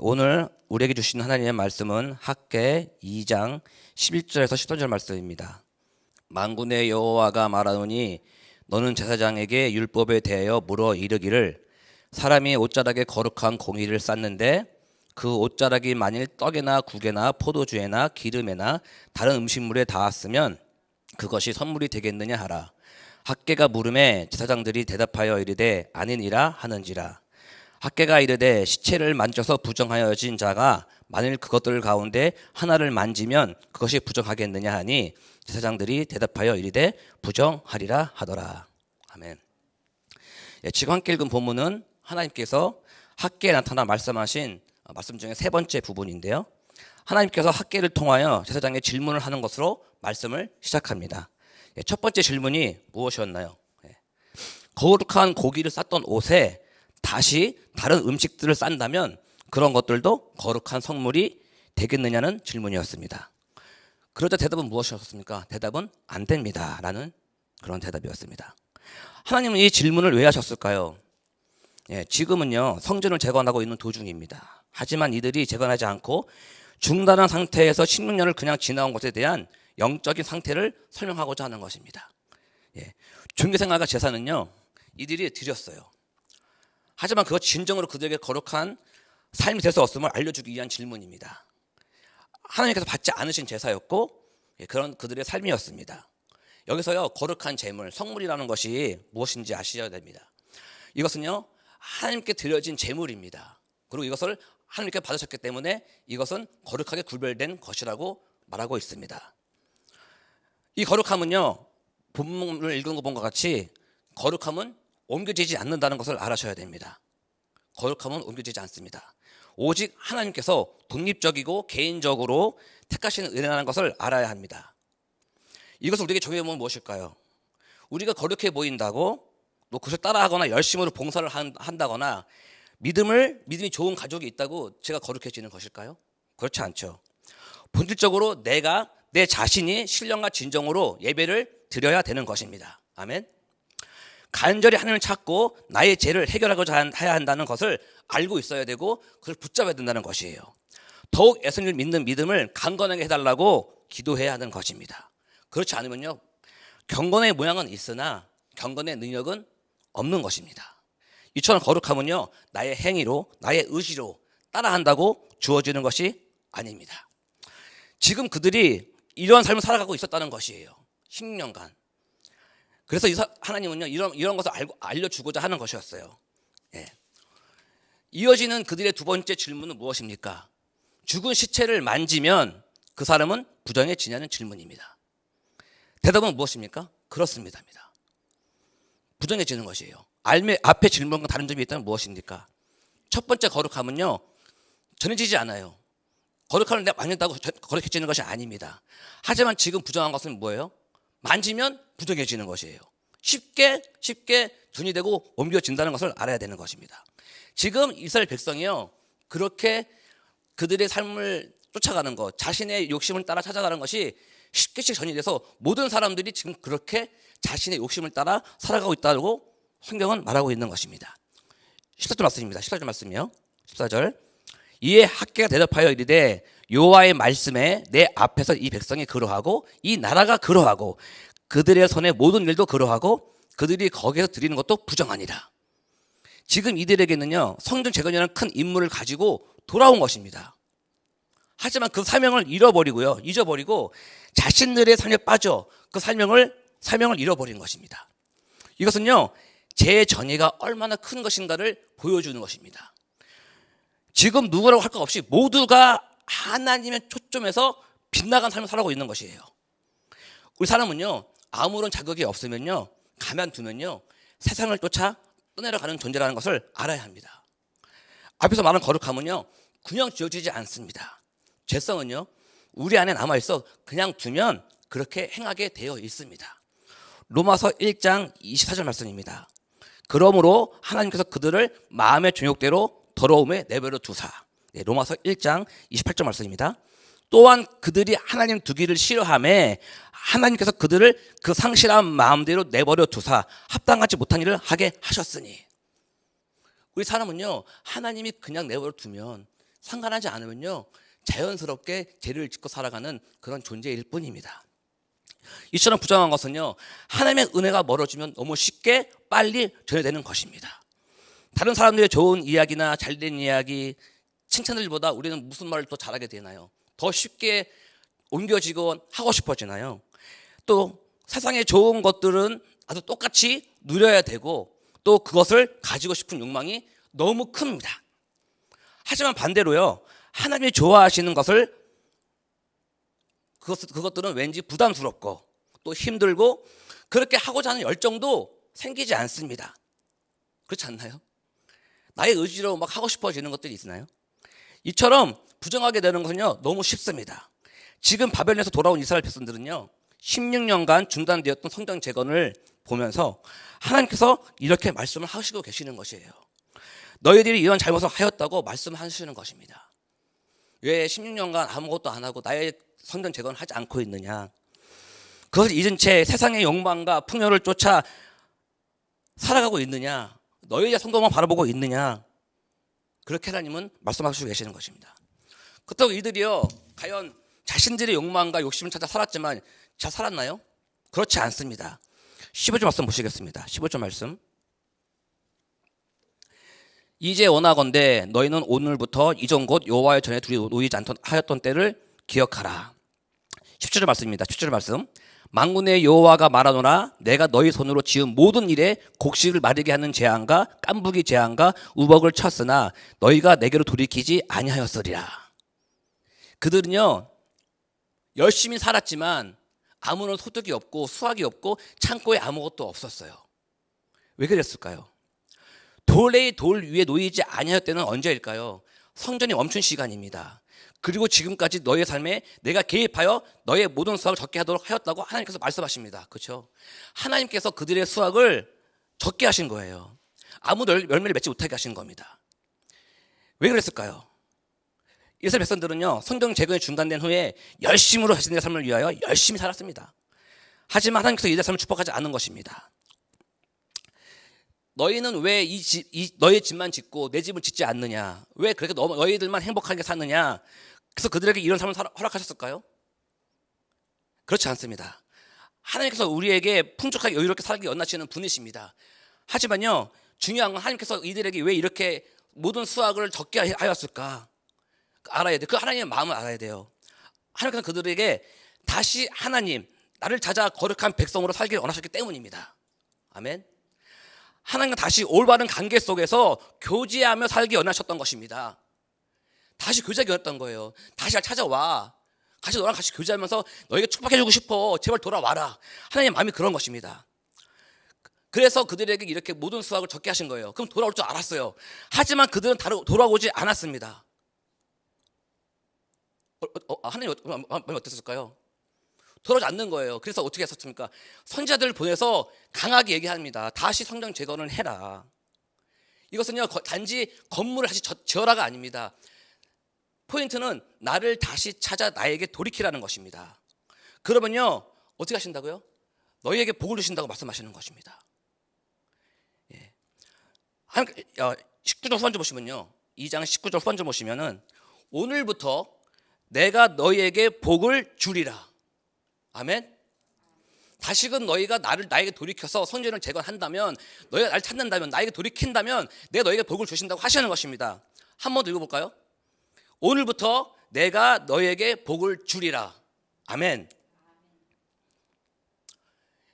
오늘 우리에게 주신 하나님의 말씀은 학개 2장 11절에서 13절 말씀입니다. 만군의 여호와가 말하노니 너는 제사장에게 율법에 대하여 물어 이르기를 사람이 옷자락에 거룩한 공의를 쌓는데 그 옷자락이 만일 떡에나 국에나 포도주에나 기름에나 다른 음식물에 닿았으면 그것이 선물이 되겠느냐 하라. 학개가 물음에 제사장들이 대답하여 이르되 아니니라 하는지라. 학개가 이르되 시체를 만져서 부정하여진 자가 만일 그것들 가운데 하나를 만지면 그것이 부정하겠느냐 하니 제사장들이 대답하여 이르되 부정하리라 하더라. 아멘. 지금 함께 읽은 본문은 하나님께서 학개에 나타나 말씀하신 말씀 중에 세 번째 부분인데요. 하나님께서 학개를 통하여 제사장에 질문을 하는 것으로 말씀을 시작합니다. 첫 번째 질문이 무엇이었나요? 거룩한 고기를 쌌던 옷에 다시 다른 음식들을 싼다면 그런 것들도 거룩한 성물이 되겠느냐는 질문이었습니다. 그러자 대답은 무엇이었습니까? 대답은 안 됩니다 라는 그런 대답이었습니다. 하나님은 이 질문을 왜 하셨을까요? 지금은요 성전을 재건하고 있는 도중입니다. 하지만 이들이 재건하지 않고 중단한 상태에서 16년을 그냥 지나온 것에 대한 영적인 상태를 설명하고자 하는 것입니다. 종교생활과 제사는요 이들이 드렸어요. 하지만 그것 진정으로 그들에게 거룩한 삶이 될 수 없음을 알려주기 위한 질문입니다. 하나님께서 받지 않으신 제사였고 그런 그들의 삶이었습니다. 여기서요 거룩한 제물, 성물이라는 것이 무엇인지 아셔야 됩니다. 이것은요 하나님께 드려진 제물입니다. 그리고 이것을 하나님께 받으셨기 때문에 이것은 거룩하게 구별된 것이라고 말하고 있습니다. 이 거룩함은요 본문을 읽은 것과 같이 거룩함은 옮겨지지 않는다는 것을 알아셔야 됩니다. 거룩함은 옮겨지지 않습니다. 오직 하나님께서 독립적이고 개인적으로 택하시는 은혜라는 것을 알아야 합니다. 이것을 우리에게 적용하면 무엇일까요? 우리가 거룩해 보인다고 또 그것을 따라하거나 열심으로 봉사를 한다거나 믿음이 좋은 가족이 있다고 제가 거룩해지는 것일까요? 그렇지 않죠. 본질적으로 내가 내 자신이 신령과 진정으로 예배를 드려야 되는 것입니다. 아멘. 간절히 하나님을 찾고 나의 죄를 해결하고자 해야 한다는 것을 알고 있어야 되고 그걸 붙잡아야 된다는 것이에요. 더욱 예수님을 믿는 믿음을 강건하게 해달라고 기도해야 하는 것입니다. 그렇지 않으면요 경건의 모양은 있으나 경건의 능력은 없는 것입니다. 이처럼 거룩함은요 나의 행위로 나의 의지로 따라한다고 주어지는 것이 아닙니다. 지금 그들이 이러한 삶을 살아가고 있었다는 것이에요. 16년간. 그래서 하나님은요 이런 것을 알려주고자 하는 것이었어요. 이어지는 그들의 두 번째 질문은 무엇입니까? 죽은 시체를 만지면 그 사람은 부정해지냐는 질문입니다. 대답은 무엇입니까? 그렇습니다. 부정해지는 것이에요. 앞에 질문과 다른 점이 있다면 무엇입니까? 첫 번째 거룩함은요 전해지지 않아요. 거룩함을 내가 만진다고 거룩해지는 것이 아닙니다. 하지만 지금 부정한 것은 뭐예요? 만지면 부정해지는 것이에요. 쉽게 전이 되고 옮겨진다는 것을 알아야 되는 것입니다. 지금 이스라엘 백성이요 그렇게 그들의 삶을 쫓아가는 것, 자신의 욕심을 따라 찾아가는 것이 쉽게씩 전이 돼서 모든 사람들이 지금 그렇게 자신의 욕심을 따라 살아가고 있다고 성경은 말하고 있는 것입니다. 14절 말씀입니다. 14절 말씀이요. 14절. 이에 학개가 대답하여 이르되 여호와의 말씀에 내 앞에서 이 백성이 그러하고 이 나라가 그러하고 그들의 손의 모든 일도 그러하고 그들이 거기에서 드리는 것도 부정하니라. 지금 이들에게는요 성전 재건이라는 큰 임무를 가지고 돌아온 것입니다. 하지만 그 사명을 잊어버리고 자신들의 삶에 빠져 그 사명을 잃어버린 것입니다. 이것은요 제 전의가 얼마나 큰 것인가를 보여주는 것입니다. 지금 누구라고 할 것 없이 모두가 하나님의 초점에서 빗나간 삶을 살아가고 있는 것이에요. 우리 사람은요 아무런 자격이 없으면요 가만두면요 세상을 쫓아 떠내려가는 존재라는 것을 알아야 합니다. 앞에서 말한 거룩함은요 그냥 지어지지 않습니다. 죄성은요 우리 안에 남아있어 그냥 두면 그렇게 행하게 되어 있습니다. 로마서 1장 24절 말씀입니다. 그러므로 하나님께서 그들을 마음의 정욕대로 더러움에 내버려 두사. 로마서 1장 28절 말씀입니다. 또한 그들이 하나님 두기를 싫어하며 하나님께서 그들을 그 상실한 마음대로 내버려 두사 합당하지 못한 일을 하게 하셨으니. 우리 사람은요 하나님이 그냥 내버려 두면 상관하지 않으면요 자연스럽게 죄를 짓고 살아가는 그런 존재일 뿐입니다. 이처럼 부정한 것은요 하나님의 은혜가 멀어지면 너무 쉽게 빨리 전해되는 것입니다. 다른 사람들의 좋은 이야기나 잘된 이야기, 칭찬들보다 우리는 무슨 말을 더 잘하게 되나요? 더 쉽게 옮겨지고 하고 싶어지나요? 또 세상의 좋은 것들은 아주 똑같이 누려야 되고 또 그것을 가지고 싶은 욕망이 너무 큽니다. 하지만 반대로요 하나님이 좋아하시는 것을 그것들은 왠지 부담스럽고 또 힘들고 그렇게 하고자 하는 열정도 생기지 않습니다. 그렇지 않나요? 나의 의지로 막 하고 싶어지는 것들이 있나요? 이처럼 부정하게 되는 것은요 너무 쉽습니다. 지금 바벨론에서 돌아온 이스라엘 백성들은요 16년간 중단되었던 성전 재건을 보면서 하나님께서 이렇게 말씀을 하시고 계시는 것이에요. 너희들이 이런 잘못을 하였다고 말씀하시는 것입니다. 왜 16년간 아무것도 안 하고 나의 성전 재건을 하지 않고 있느냐? 그것을 잊은 채 세상의 욕망과 풍요를 쫓아 살아가고 있느냐? 너희의 성공만 바라보고 있느냐? 그렇게 하나님은 말씀하시고 계시는 것입니다. 그렇다고 이들이요 과연 자신들의 욕망과 욕심을 찾아 살았지만 잘 살았나요? 그렇지 않습니다. 15절 말씀 보시겠습니다. 15절 말씀. 이제 원하건대 너희는 오늘부터 이전 곧 여호와의 전에 둘이 놓이지 하였던 때를 기억하라. 17절 말씀입니다. 17절 말씀. 만군의 여호와가 말하노라 내가 너희 손으로 지은 모든 일에 곡식을 마르게 하는 재앙과 깐부기 재앙과 우벅을 쳤으나 너희가 내게로 돌이키지 아니하였으리라. 그들은요 열심히 살았지만 아무런 소득이 없고 수확이 없고 창고에 아무것도 없었어요. 왜 그랬을까요? 돌 위에 놓이지 아니할 때는 언제일까요? 성전이 멈춘 시간입니다. 그리고 지금까지 너의 삶에 내가 개입하여 너의 모든 수확을 적게 하도록 하였다고 하나님께서 말씀하십니다. 그렇죠? 하나님께서 그들의 수확을 적게 하신 거예요. 아무도 열매를 맺지 못하게 하신 겁니다. 왜 그랬을까요? 이스라엘 백성들은요 성전 재건이 중단된 후에 열심으로 자신의 삶을 위하여 열심히 살았습니다. 하지만 하나님께서 이들의 삶을 축복하지 않은 것입니다. 너희는 왜 너희 집만 짓고 내 집을 짓지 않느냐? 왜 그렇게 너희들만 행복하게 사느냐? 그래서 그들에게 이런 삶을 허락하셨을까요? 그렇지 않습니다. 하나님께서 우리에게 풍족하게 여유롭게 살기 원하시는 분이십니다. 하지만요 중요한 건 하나님께서 이들에게 왜 이렇게 모든 수확을 적게 하였을까? 알아야 돼요. 그 하나님의 마음을 알아야 돼요. 하나님께서 그들에게 다시 하나님 나를 찾아 거룩한 백성으로 살기를 원하셨기 때문입니다. 아멘. 하나님과 다시 올바른 관계 속에서 교제하며 살기 원하셨던 것입니다. 다시 교제하기 원했던 거예요. 다시 날 찾아와. 같이 너랑 같이 교제하면서 너에게 축복해주고 싶어. 제발 돌아와라. 하나님의 마음이 그런 것입니다. 그래서 그들에게 이렇게 모든 수확을 적게 하신 거예요. 그럼 돌아올 줄 알았어요. 하지만 그들은 돌아오지 않았습니다. 하나님 마음이 어땠을까요? 돌아오지 않는 거예요. 그래서 어떻게 했었습니까? 선지자들을 보내서 강하게 얘기합니다. 다시 성전 재건을 해라. 이것은요 단지 건물을 다시 지어라가 아닙니다. 포인트는 나를 다시 찾아 나에게 돌이키라는 것입니다. 그러면요 어떻게 하신다고요? 너희에게 복을 주신다고 말씀하시는 것입니다. 예. 19절 후반절 보시면요 2장 19절 후반절 보시면은 오늘부터 내가 너희에게 복을 주리라. 아멘. 다시금 너희가 나에게 돌이켜서 성전을 재건한다면, 너희가 나를 찾는다면, 나에게 돌이킨다면 내가 너희에게 복을 주신다고 하시는 것입니다. 한 번 더 읽어볼까요? 오늘부터 내가 너희에게 복을 주리라. 아멘.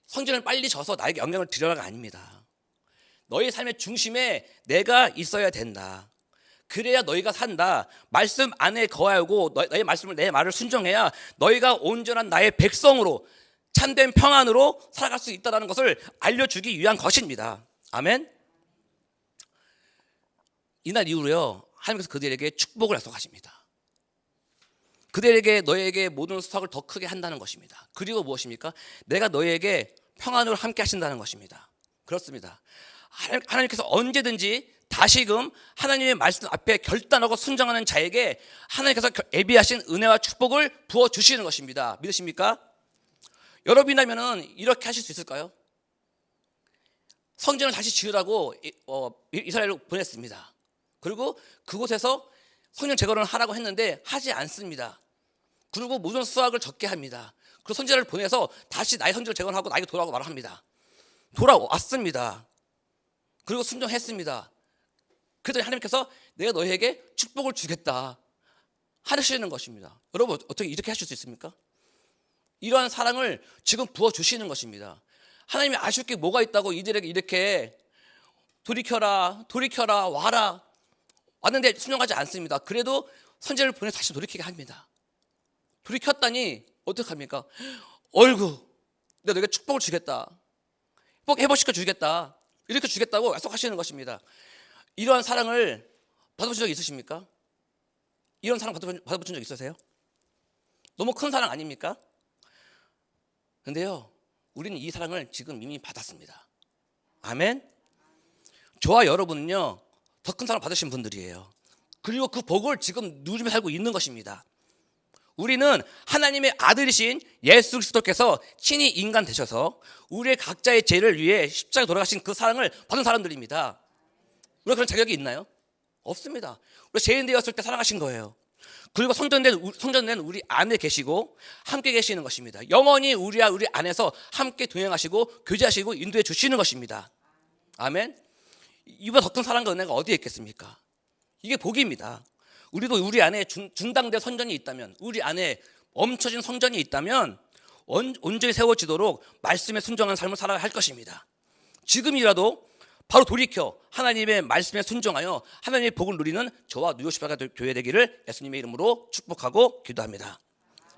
성전을 빨리 져서 나에게 영광을 드려라가 아닙니다. 너희 삶의 중심에 내가 있어야 된다. 그래야 너희가 산다. 말씀 안에 거하고 너의 말씀을 내 말을 순종해야 너희가 온전한 나의 백성으로 참된 평안으로 살아갈 수 있다는 것을 알려주기 위한 것입니다. 아멘. 이날 이후로요 하나님께서 그들에게 축복을 약속하십니다. 그들에게 너희에게 모든 수확을 더 크게 한다는 것입니다. 그리고 무엇입니까? 내가 너희에게 평안으로 함께 하신다는 것입니다. 그렇습니다. 하나님께서 언제든지 다시금 하나님의 말씀 앞에 결단하고 순종하는 자에게 하나님께서 예비하신 은혜와 축복을 부어주시는 것입니다. 믿으십니까? 여러분이라면 이렇게 하실 수 있을까요? 성전을 다시 지으라고 이스라엘로 보냈습니다. 그리고 그곳에서 성령 제거를 하라고 했는데 하지 않습니다. 그리고 모든 수학을 적게 합니다. 그 선지자를 보내서 다시 나의 선지를 제거하고 나에게 돌아오고 말합니다. 돌아왔습니다. 그리고 순종했습니다. 그랬더니 하나님께서 내가 너희에게 축복을 주겠다 하시는 것입니다. 여러분 어떻게 이렇게 하실 수 있습니까? 이러한 사랑을 지금 부어주시는 것입니다. 하나님이 아실 게 뭐가 있다고 이들에게 이렇게 돌이켜라 와라 왔는데 순종하지 않습니다. 그래도 선지자를 보내서 다시 돌이키게 합니다. 돌이켰다니 어떡합니까? 얼구 내가 너에게 축복을 주겠다, 회복시켜 주겠다, 이렇게 주겠다고 약속하시는 것입니다. 이러한 사랑을 받아보신 적 있으십니까? 이런 사랑 받아보신 적 있으세요? 너무 큰 사랑 아닙니까? 근데요, 우리는 이 사랑을 지금 이미 받았습니다. 아멘. 저와 여러분은요, 더 큰 사랑 받으신 분들이에요. 그리고 그 복을 지금 누리며 살고 있는 것입니다. 우리는 하나님의 아들이신 예수 그리스도께서 친히 인간 되셔서 우리의 각자의 죄를 위해 십자가에 돌아가신 그 사랑을 받은 사람들입니다. 우리가 그런 자격이 있나요? 없습니다. 우리 죄인 되었을 때 사랑하신 거예요. 그리고 성전된 우리 안에 계시고 함께 계시는 것입니다. 영원히 우리 안에서 함께 동행하시고 교제하시고 인도해 주시는 것입니다. 아멘. 이보다 더 큰 사랑과 은혜가 어디에 있겠습니까? 이게 복입니다. 우리도 우리 안에 중당된 선전이 있다면, 우리 안에 멈춰진 성전이 있다면 온전히 세워지도록 말씀에 순종하는 삶을 살아야 할 것입니다. 지금이라도 바로 돌이켜 하나님의 말씀에 순종하여 하나님의 복을 누리는 저와 뉴욕시바가 교회 되기를 예수님의 이름으로 축복하고 기도합니다.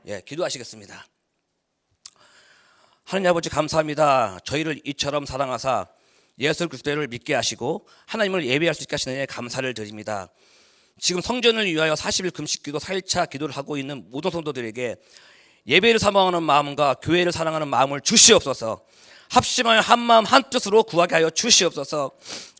예, 기도하시겠습니다. 하나님 아버지 감사합니다. 저희를 이처럼 사랑하사 예수 그리스도를 믿게 하시고 하나님을 예배할 수 있게 하시는 데 감사를 드립니다. 지금 성전을 위하여 40일 금식기도 4일차 기도를 하고 있는 모든 성도들에게 예배를 사모하는 마음과 교회를 사랑하는 마음을 주시옵소서. 합심하여 한마음 한뜻으로 구하게 하여 주시옵소서.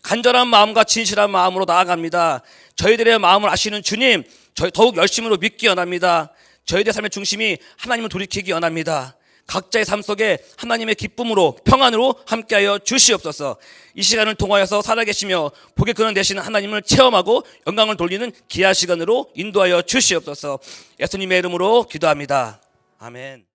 간절한 마음과 진실한 마음으로 나아갑니다. 저희들의 마음을 아시는 주님, 저희 더욱 열심으로 믿기 원합니다. 저희들의 삶의 중심이 하나님을 돌이키기 원합니다. 각자의 삶 속에 하나님의 기쁨으로 평안으로 함께하여 주시옵소서. 이 시간을 통하여서 살아계시며 복의 근원 되시는 하나님을 체험하고 영광을 돌리는 귀한 시간으로 인도하여 주시옵소서. 예수님의 이름으로 기도합니다. 아멘.